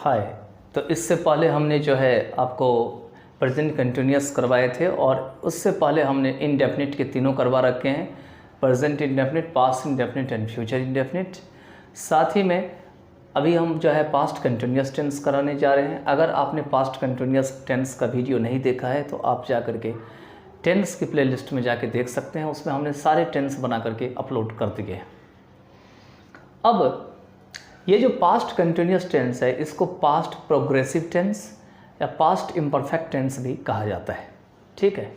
हाय। तो इससे पहले हमने जो है आपको प्रेजेंट कंटिन्यूअस करवाए थे और उससे पहले हमने इंडेफिनिट के तीनों करवा रखे हैं, present indefinite, past indefinite and future indefinite. साथ ही में अभी हम जो है पास्ट कंटिन्यूअस टेंस कराने जा रहे हैं। अगर आपने पास्ट कंटिन्यूअस टेंस का वीडियो नहीं देखा है तो आप जा करके टेंस की प्लेलिस्ट में जाके देख सकते हैं, उसमें हमने सारे टेंस बना करके अपलोड कर दिए हैं। अब ये जो पास्ट कंटिन्यूअस टेंस है इसको पास्ट प्रोग्रेसिव टेंस या पास्ट इम्परफेक्ट टेंस भी कहा जाता है। ठीक है,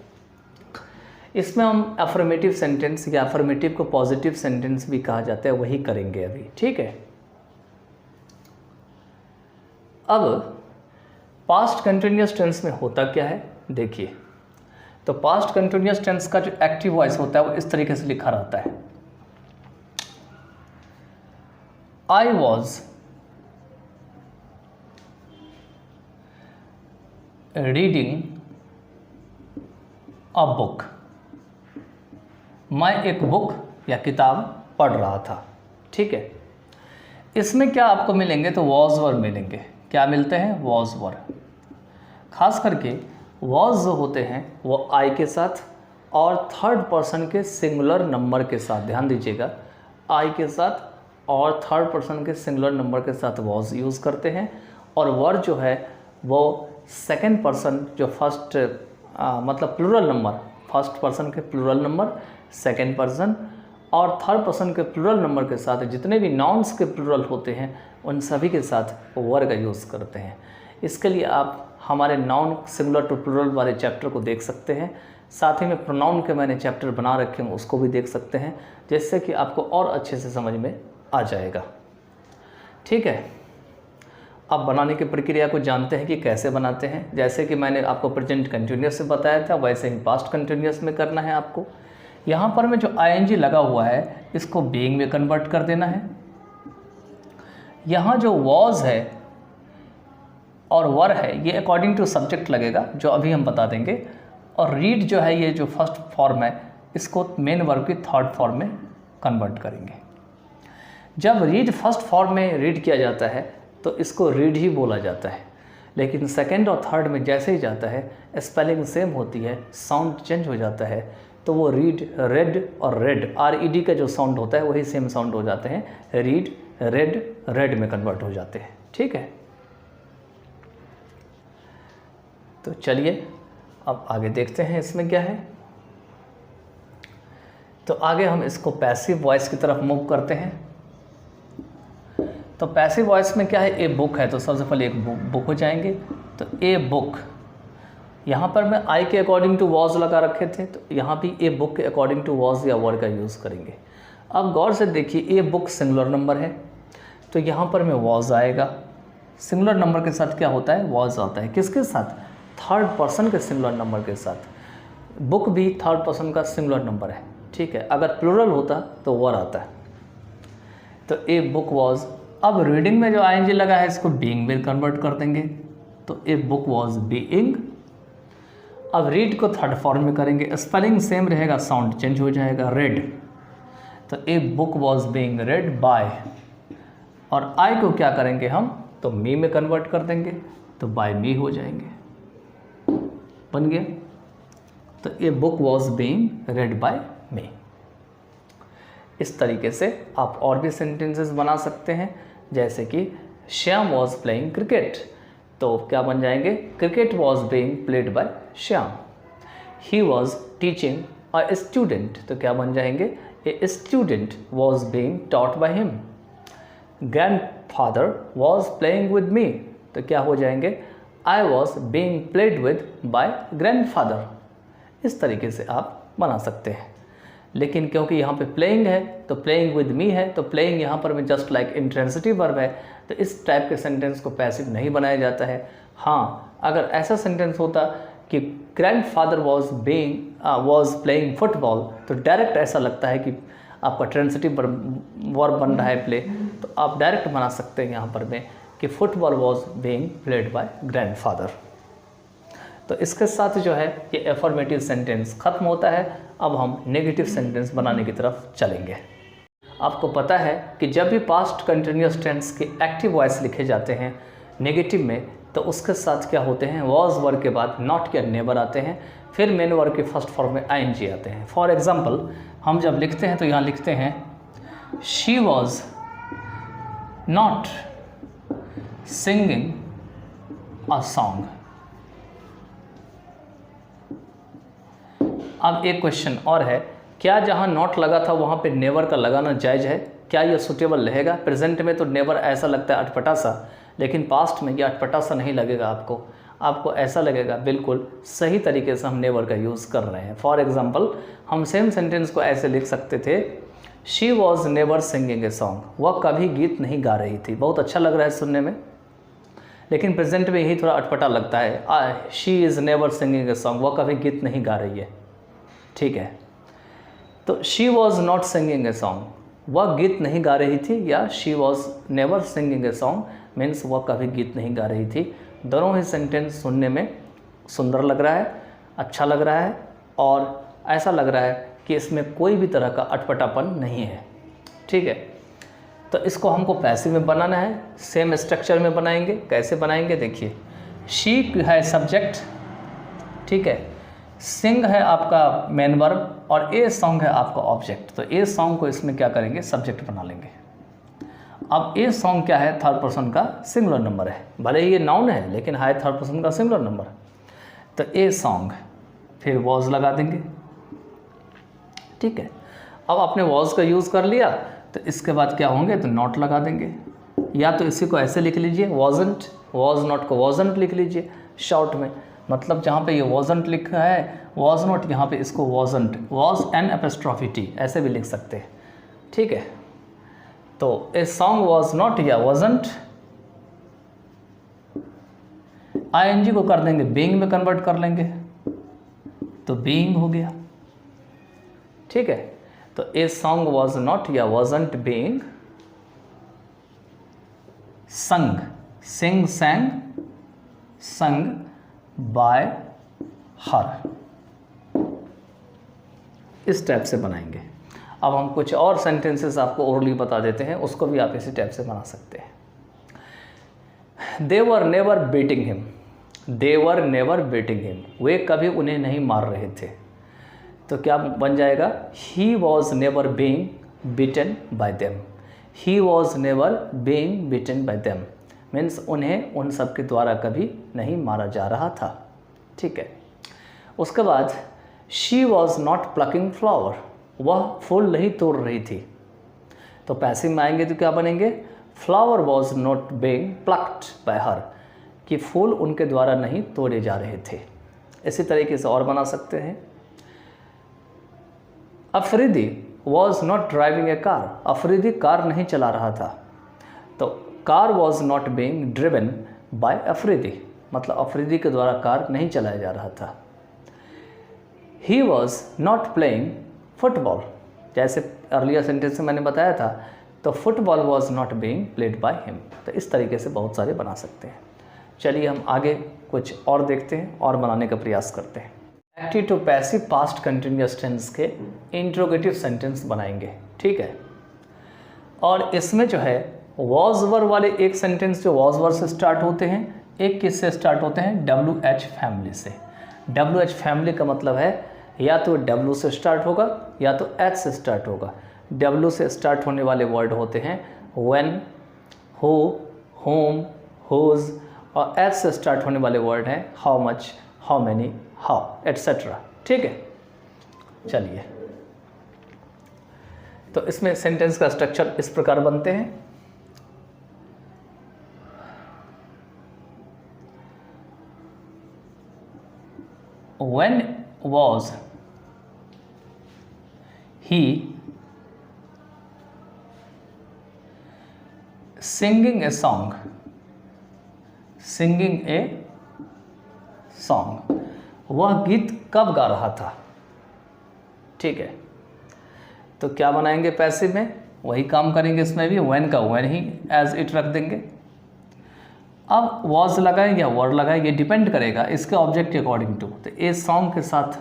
इसमें हम अफर्मेटिव सेंटेंस या अफर्मेटिव को पॉजिटिव सेंटेंस भी कहा जाता है, वही करेंगे अभी। ठीक है, अब पास्ट कंटिन्यूअस टेंस में होता क्या है देखिए। तो पास्ट कंटिन्यूअस टेंस का जो एक्टिव वॉइस होता है वो इस तरीके से लिखा रहता है, I was reading a book। मैं एक बुक या किताब पढ़ रहा था। ठीक है, इसमें क्या आपको मिलेंगे तो was वर मिलेंगे। क्या मिलते हैं? was वर। खास करके was जो होते हैं वो I के साथ और थर्ड पर्सन के सिंगुलर नंबर के साथ, ध्यान दीजिएगा, I के साथ और थर्ड पर्सन के सिंगुलर नंबर के साथ was यूज़ करते हैं। और वर जो है वो सेकंड पर्सन जो फर्स्ट मतलब प्लूरल नंबर, फर्स्ट पर्सन के प्लूरल नंबर, सेकंड पर्सन और थर्ड पर्सन के प्लूरल नंबर के साथ जितने भी नाउन्स के प्लूरल होते हैं उन सभी के साथ वर का यूज़ करते हैं। इसके लिए आप हमारे नाउन सिंगुलर टू प्लूरल वाले चैप्टर को देख सकते हैं। साथ ही में प्रोनाउन के मैंने चैप्टर बना रखे हैं, उसको भी देख सकते हैं, जिससे कि आपको और अच्छे से समझ में आ जाएगा। ठीक है, अब बनाने की प्रक्रिया को जानते हैं कि कैसे बनाते हैं। जैसे कि मैंने आपको प्रेजेंट कंटिन्यूअस से बताया था, वैसे ही पास्ट कंटिन्यूअस में करना है आपको। यहाँ पर में जो आईएनजी लगा हुआ है इसको बीइंग में कन्वर्ट कर देना है। यहाँ जो वॉज है और वर है ये अकॉर्डिंग टू सब्जेक्ट लगेगा, जो अभी हम बता देंगे। और रीड जो है ये जो फर्स्ट फॉर्म है इसको मेन वर्ब की थर्ड फॉर्म में कन्वर्ट करेंगे। जब रीड फर्स्ट फॉर्म में रीड किया जाता है तो इसको रीड ही बोला जाता है, लेकिन सेकंड और थर्ड में जैसे ही जाता है स्पेलिंग सेम होती है, साउंड चेंज हो जाता है, तो वो रीड, रेड और रेड, RED का जो साउंड होता है वही सेम साउंड हो जाते हैं, रीड, रेड, रेड में कन्वर्ट हो जाते हैं। ठीक है, तो चलिए अब आगे देखते हैं इसमें क्या है। तो आगे हम इसको पैसिव वॉइस की तरफ मूव करते हैं। तो पैसिव वॉइस में क्या है, ए बुक है तो सबसे पहले एक बुक हो जाएंगे। तो ए बुक, यहाँ पर मैं आई के अकॉर्डिंग टू वॉज लगा रखे थे, तो यहाँ भी ए बुक के अकॉर्डिंग टू वॉज या वर का यूज़ करेंगे। अब गौर से देखिए, ए बुक सिंगुलर नंबर है तो यहाँ पर में वॉज आएगा। सिंगुलर नंबर के साथ क्या होता है? वॉज आता है। किसके साथ? थर्ड पर्सन के सिंगुलर नंबर के साथ। बुक भी थर्ड पर्सन का सिंगुलर नंबर है। ठीक है, अगर प्लूरल होता तो वर आता है। तो ए बुक वॉज। अब रीडिंग में जो आईएनजी लगा है इसको बीइंग में कन्वर्ट कर देंगे, तो ए बुक वॉज बीइंग। अब रीड को थर्ड फॉर्म में करेंगे, स्पेलिंग सेम रहेगा, साउंड चेंज हो जाएगा, रेड। तो a book was being read by. और आई को क्या करेंगे हम, तो मी में कन्वर्ट कर देंगे, तो बाय मी हो जाएंगे, बन गया। तो a book was being read by me. इस तरीके से आप और भी सेंटेंसेस बना सकते हैं, जैसे कि श्याम वॉज प्लेइंग क्रिकेट, तो क्या बन जाएंगे, cricket was being played by Shyam. He was teaching a student, तो क्या बन जाएंगे, a student was being taught by him. Grandfather was playing with me, तो क्या हो जाएंगे, I was being played with by grandfather. इस तरीके से आप बना सकते हैं। लेकिन क्योंकि यहाँ पे प्लेइंग है तो प्लेइंग विद मी है, तो प्लेइंग यहाँ पर में जस्ट लाइक इंट्रांसिटिव वर्ब है, तो इस टाइप के सेंटेंस को पैसिव नहीं बनाया जाता है। हाँ, अगर ऐसा सेंटेंस होता कि ग्रैंडफादर वॉज प्लेइंग फुटबॉल, तो डायरेक्ट ऐसा लगता है कि आपका ट्रांसिटिव वर्ब बन रहा है प्ले, तो आप डायरेक्ट बना सकते हैं यहाँ पर में कि football was being played bye grandfather. तो इसके साथ जो है ये एफर्मेटिव सेंटेंस खत्म होता है। अब हम नेगेटिव सेंटेंस बनाने की तरफ चलेंगे। आपको पता है कि जब भी पास्ट कंटिन्यूअस टेंस के एक्टिव वॉइस लिखे जाते हैं नेगेटिव में, तो उसके साथ क्या होते हैं, वॉज वर्ग के बाद नॉट या नेवर आते हैं, फिर मेन वर्ग के फर्स्ट फॉर्म में आईएनजी आते हैं। फॉर एग्जांपल हम जब लिखते हैं तो यहाँ लिखते हैं she was not singing a song. अब एक क्वेश्चन और है, क्या जहाँ नॉट लगा था वहाँ पे नेवर का लगाना जायज़ है? क्या ये सुटेबल रहेगा? प्रेजेंट में तो नेवर ऐसा लगता है अटपटा सा, लेकिन पास्ट में ये अटपटा सा नहीं लगेगा आपको ऐसा लगेगा बिल्कुल सही तरीके से हम नेवर का यूज़ कर रहे हैं। फॉर एग्जांपल हम सेम सेंटेंस को ऐसे लिख सकते थे, she was never singing a song, वह कभी गीत नहीं गा रही थी। बहुत अच्छा लग रहा है सुनने में, लेकिन प्रेजेंट में यही थोड़ा अटपटा लगता है। She is never singing a song, वह कभी गीत नहीं गा रही है, ठीक है। तो she was not singing a song, वह गीत नहीं गा रही थी, या she was never singing a song means वह कभी गीत नहीं गा रही थी। दोनों ही सेंटेंस सुनने में सुंदर लग रहा है, अच्छा लग रहा है, और ऐसा लग रहा है कि इसमें कोई भी तरह का अटपटापन नहीं है, ठीक है। तो इसको हमको पैसिव में बनाना है, सेम स्ट्रक्चर में बनाएंगे। कैसे बनाएंगे देखिए, शी है सब्जेक्ट, ठीक है, सिंग है आपका मेन वर्ब, और ए सॉन्ग है आपका ऑब्जेक्ट। तो ए सॉन्ग को इसमें क्या करेंगे, सब्जेक्ट बना लेंगे। अब ए सॉन्ग क्या है, थर्ड पर्सन का सिंगुलर नंबर है, भले ही ये नाउन है लेकिन है थर्ड पर्सन का सिंगुलर नंबर। तो ए सॉन्ग, फिर वॉज लगा देंगे, ठीक है। अब आपने वॉज का यूज़ कर लिया, तो इसके बाद क्या होंगे, तो नॉट लगा देंगे, या तो इसी को ऐसे लिख लीजिए, वॉजंट, वॉज नॉट को वॉजंट लिख लीजिए शॉर्ट में। मतलब जहाँ पे ये वॉजंट लिखा है, वॉज नॉट, यहाँ पे इसको wasn't, was an apostrophe T ऐसे भी लिख सकते हैं, ठीक है। तो ए सॉन्ग वॉज नॉट या वॉजंट, आईएनजी को कर देंगे बीइंग में कन्वर्ट कर लेंगे, तो बीइंग हो गया, ठीक है। तो ए सॉन्ग वॉज नॉट या वॉजंट बीइंग संग, सिंग सैंग, संग बाय हर, इस टाइप से बनाएंगे। अब हम कुछ और सेंटेंसेस आपको ओरली बता देते हैं, उसको भी आप इसी टाइप से बना सकते हैं। They were never beating him, they were never beating him, वे कभी उन्हें नहीं मार रहे थे। तो क्या बन जाएगा, he was never being beaten by them, he was never being beaten by them means उन्हें उन सब के द्वारा कभी नहीं मारा जा रहा था, ठीक है। उसके बाद she was not plucking flower, वह फूल नहीं तोड़ रही थी। तो पैसिव में आएंगे तो क्या बनेंगे, flower was not being plucked bye हर, कि फूल उनके द्वारा नहीं तोड़े जा रहे थे। इसी तरीके से और बना सकते हैं। Afridi was not driving A car, Afridi car नहीं चला रहा था। तो car was not being driven by Afridi, मतलब अफरीदी के द्वारा कार नहीं चलाया जा रहा था। He was not playing football, जैसे अर्लियर सेंटेंस में मैंने बताया था, तो football was not being played by him. तो इस तरीके से बहुत सारे बना सकते हैं। चलिए हम आगे कुछ और देखते हैं और बनाने का प्रयास करते हैं। Active to passive past continuous tense के इंट्रोगेटिव सेंटेंस बनाएंगे, ठीक है। और इसमें जो है वॉज वर वाले एक सेंटेंस जो वॉज वर से स्टार्ट होते हैं, एक किससे स्टार्ट होते हैं, WH फैमिली से। WH फैमिली का मतलब है या तो W से स्टार्ट होगा या तो H से स्टार्ट होगा। W से स्टार्ट होने वाले वर्ड होते हैं when, who, whom, whose, और H से स्टार्ट होने वाले वर्ड हैं how much, how many, how, etc. ठीक है। चलिए, तो इसमें सेंटेंस का स्ट्रक्चर इस प्रकार बनते हैं। When was he singing a song? Singing a song. वह गीत कब गा रहा था, ठीक है। तो क्या बनाएंगे पैसिव में, वही काम करेंगे इसमें भी, when का when ही एज इट रख देंगे। अब वॉज लगाएं या वर लगाएं ये डिपेंड करेगा इसके ऑब्जेक्ट के अकॉर्डिंग टू। तो ए सॉन्ग के साथ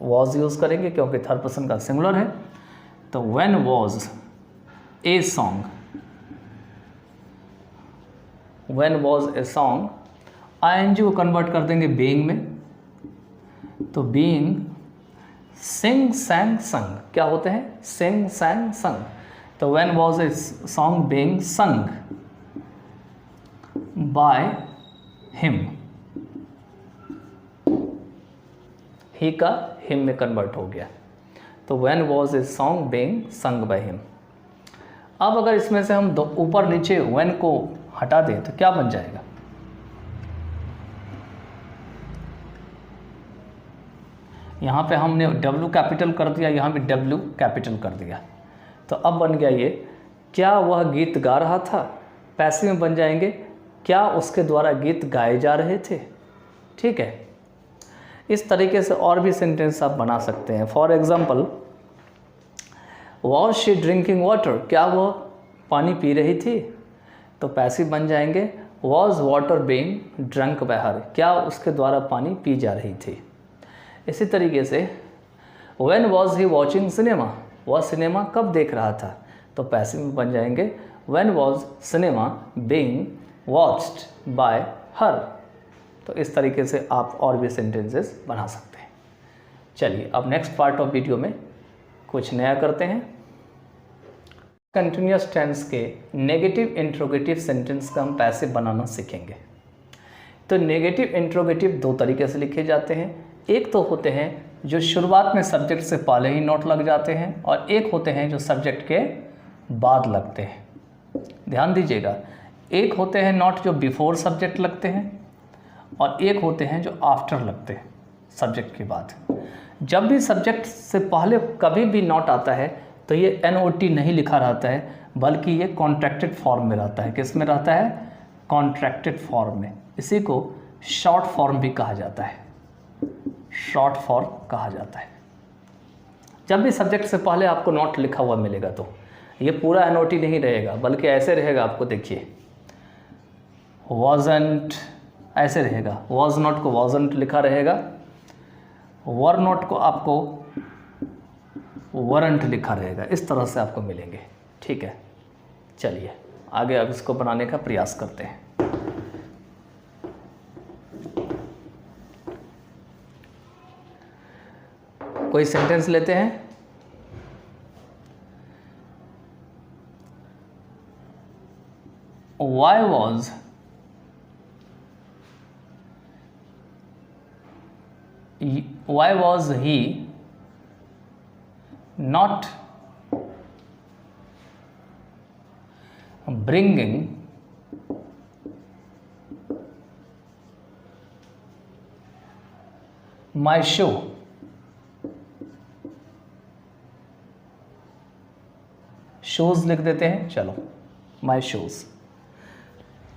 वॉज यूज़ करेंगे क्योंकि थर्ड पर्सन का सिंगुलर है। तो when was a song when was a song, ING को कन्वर्ट कर देंगे बीइंग में, तो बीइंग सिंग सैंग संग क्या होते हैं, सिंग सैंग संग। तो when was a song being sung by him, he का हिम में कन्वर्ट हो गया, तो when was a song being sung by him. अब अगर इसमें से हम ऊपर नीचे व्हेन को हटा दें तो क्या बन जाएगा, यहाँ पे हमने W कैपिटल कर दिया, यहाँ भी W कैपिटल कर दिया, तो अब बन गया ये, क्या वह गीत गा रहा था, पैसिव में बन जाएंगे, क्या उसके द्वारा गीत गाए जा रहे थे। ठीक है, इस तरीके से और भी सेंटेंस आप बना सकते हैं। For example, was she drinking water, क्या वह पानी पी रही थी, तो पैसिव बन जाएंगे, was water being drunk by हर, क्या उसके द्वारा पानी पी जा रही थी। इसी तरीके से when was he watching cinema, वह सिनेमा कब देख रहा था, तो पैसिव में बन जाएंगे, when was cinema being watched bye हर। तो इस तरीके से आप और भी सेंटेंसेस बना सकते हैं। चलिए अब नेक्स्ट पार्ट ऑफ वीडियो में कुछ नया करते हैं। कंटिन्यूअस टेंस के नेगेटिव इंट्रोगेटिव सेंटेंस का हम पैसिव बनाना सीखेंगे। तो नेगेटिव इंट्रोगेटिव दो तरीके से लिखे जाते हैं, एक तो होते हैं जो शुरुआत में सब्जेक्ट से पहले ही नोट लग जाते हैं, और एक होते हैं जो सब्जेक्ट के बाद लगते हैं। ध्यान दीजिएगा, एक होते हैं नोट जो बिफोर सब्जेक्ट लगते हैं, और एक होते हैं जो आफ्टर लगते हैं सब्जेक्ट के बाद। जब भी सब्जेक्ट से पहले कभी भी नोट आता है तो ये NOT नहीं लिखा रहता है, बल्कि ये कॉन्ट्रैक्टेड फॉर्म में रहता है। किस में रहता है, कॉन्ट्रैक्टेड फॉर्म में। इसी को शॉर्ट फॉर्म भी कहा जाता है, शॉर्ट फॉर्म कहा जाता है। जब भी सब्जेक्ट से पहले आपको नोट लिखा हुआ मिलेगा तो ये पूरा NOT नहीं रहेगा, बल्कि ऐसे रहेगा, आपको देखिए wasn't ऐसे रहेगा, was not को wasn't लिखा रहेगा, were not को आपको weren't लिखा रहेगा, इस तरह से आपको मिलेंगे। ठीक है, चलिए आगे अब इसको बनाने का प्रयास करते हैं। कोई सेंटेंस लेते हैं। Why was he not bringing my shoe? Shoes लिख देते हैं, चलो माई शूज़।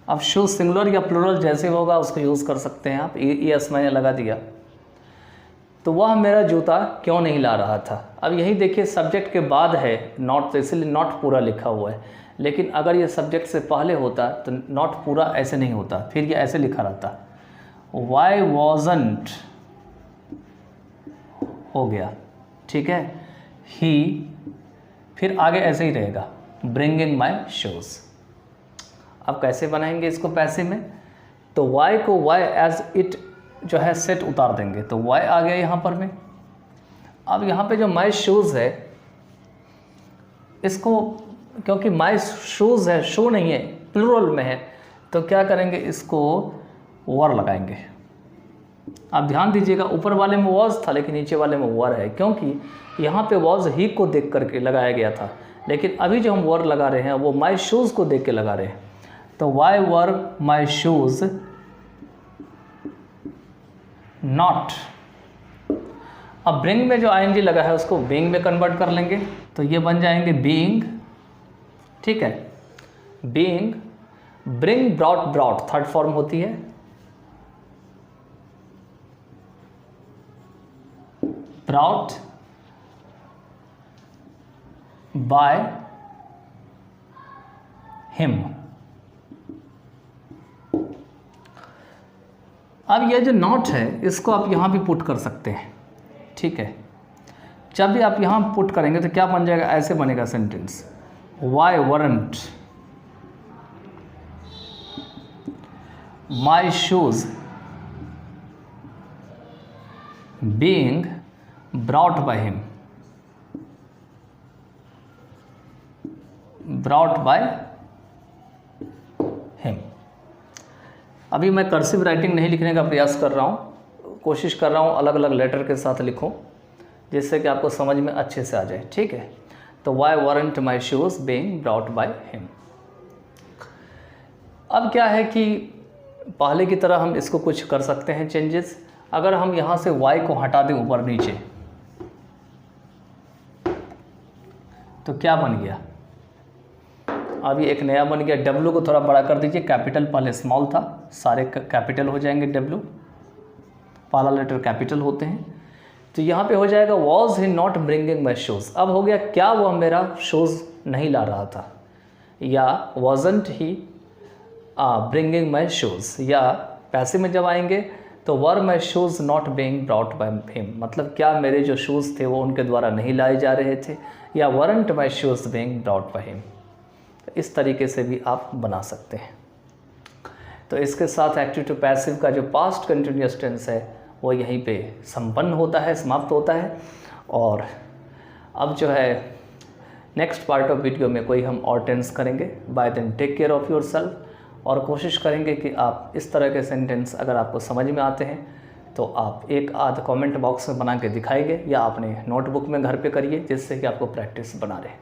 अब शूज़ सिंगुलर या प्लूरल जैसे होगा उसको यूज़ कर सकते हैं आप। ES मैंने लगा दिया, तो वह मेरा जूता क्यों नहीं ला रहा था। अब यही देखिए, सब्जेक्ट के बाद है नॉट, तो इसलिए नॉट पूरा लिखा हुआ है, लेकिन अगर ये सब्जेक्ट से पहले होता तो नॉट पूरा ऐसे नहीं होता, फिर ये ऐसे लिखा रहता, वाई वॉजंट हो गया। ठीक है, ही, फिर आगे ऐसे ही रहेगा, ब्रिंगिंग माई शूज़। अब कैसे बनाएंगे इसको पैसे में, तो वाई को वाई एज इट जो है सेट उतार देंगे, तो वाई आ गया यहाँ पर में। अब यहाँ पे जो माई शूज़ है, इसको क्योंकि माई शूज़ है, शू नहीं है, प्लूरल में है, तो क्या करेंगे, इसको वर लगाएंगे। आप ध्यान दीजिएगा, ऊपर वाले में वॉज था लेकिन नीचे वाले में वर है, क्योंकि यहाँ पे वॉज ही को देख करके लगाया गया था, लेकिन अभी जो हम वर लगा रहे हैं वो माई शूज़ को देख के लगा रहे हैं। तो why were my shoes not. अब ब्रिंग में जो ING लगा है उसको बीइंग में कन्वर्ट कर लेंगे, तो ये बन जाएंगे बीइंग। ठीक है, being, bring, brought, brought third form होती है, ब्रॉट बाय हिम। अब ये जो नॉट है इसको आप यहाँ भी पुट कर सकते हैं। ठीक है, जब भी आप यहाँ पुट करेंगे तो क्या बन जाएगा, ऐसे बनेगा sentence, why weren't my shoes being brought by him, brought by him. अभी मैं कर्सिव राइटिंग नहीं लिखने का प्रयास कर रहा हूँ, कोशिश कर रहा हूँ अलग अलग लेटर के साथ लिखूँ जिससे कि आपको समझ में अच्छे से आ जाए, ठीक है। तो why weren't my shoes being brought by him. अब क्या है कि पहले की तरह हम इसको कुछ कर सकते हैं चेंजेस। अगर हम यहाँ से y को हटा दें ऊपर नीचे तो क्या बन गया, अब ये एक नया बन गया। W को थोड़ा बड़ा कर दीजिए, कैपिटल पहले स्मॉल था, सारे कैपिटल हो जाएंगे। W पहला लेटर कैपिटल होते हैं, तो यहाँ पे हो जाएगा was he not bringing my shoes. अब हो गया क्या वह मेरा शूज़ नहीं ला रहा था, या wasn't he bringing my shoes, या पैसे में जब आएंगे तो were my shoes not being brought by him, मतलब क्या मेरे जो शूज़ थे वो उनके द्वारा नहीं लाए जा रहे थे, या weren't my shoes being brought by him. इस तरीके से भी आप बना सकते हैं। तो इसके साथ एक्टिव टू पैसिव का जो पास्ट कंटिन्यूअस टेंस है वो यहीं पे संपन्न होता है, समाप्त होता है। और अब जो है नेक्स्ट पार्ट ऑफ वीडियो में कोई हम और टेंस करेंगे। Bye then take care of yourself, और कोशिश करेंगे कि आप इस तरह के सेंटेंस अगर आपको समझ में आते हैं तो आप एक आध कमेंट बॉक्स में बना के दिखाएंगे, या अपने नोटबुक में घर पे करिए जिससे कि आपको प्रैक्टिस बना रहे।